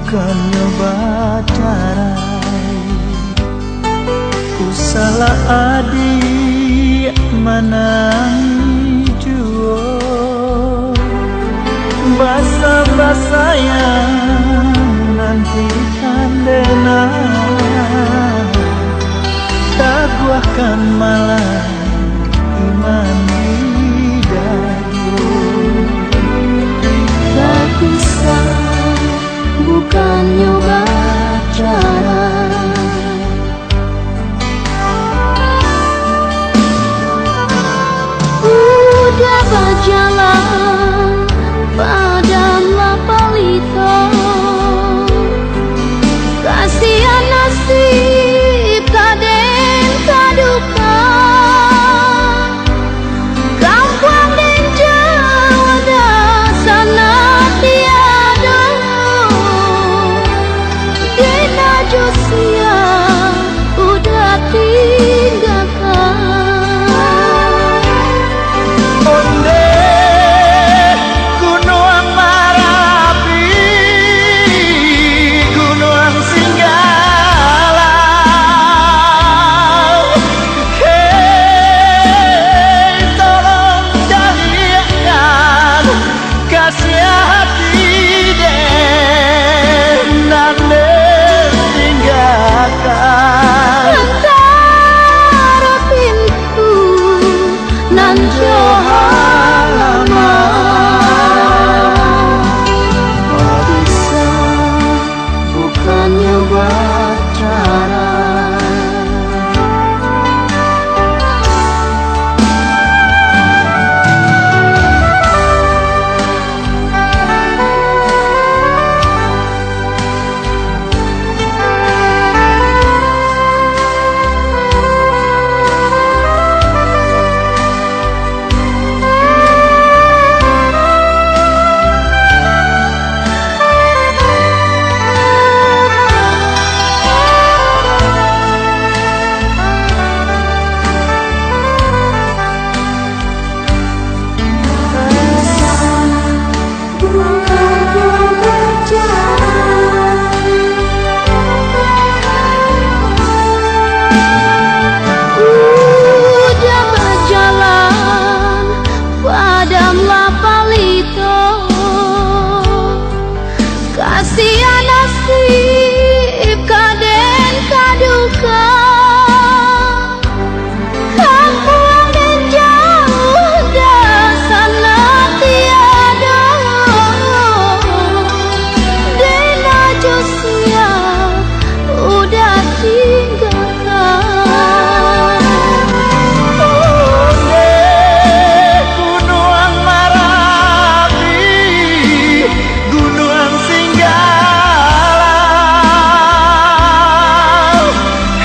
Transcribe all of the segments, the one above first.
bukan nyoba cara. Ku salah adik manang juo, basa-basa yang nanti kandena, taguahkan malah iman di dagu. Tak bisa, bukan nyoba cara. Udah berjalan padam lapalito, kasihan nasib kaden kaduka. Kampung dan Jawa dah sana tiada, dena Josia udah tinggalkan. Onde Gunung Marapi, Gunung Singgala, hei tolong jadikan kasih hati dan tinggalkan Antara pintu nan halaman. Tak bisa, bukan nyoba cara. Udah berjalan padam lapalito, kasihan nasib kaden kaduka. Kampung dan jauh dah sana tiada, dena Josia udah tinggalkan. Onde Gunung Marapi, Gunung Singgala,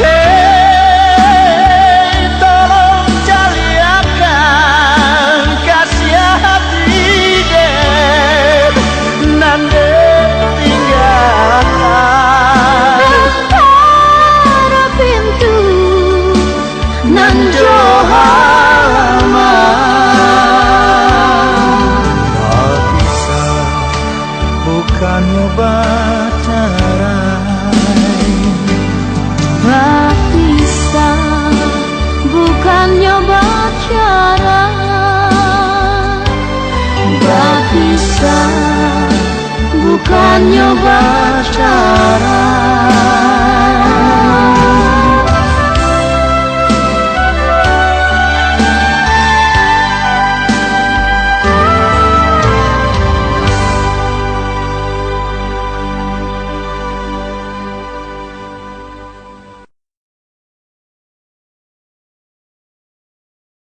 hei tolong jaliakan kasih hati dan tinggalkan Antara pintu nan halaman. tak bisa, bukan nyoba cara. Tak bisa, bukan nyoba cara. Tak bisa, bukan nyoba cara.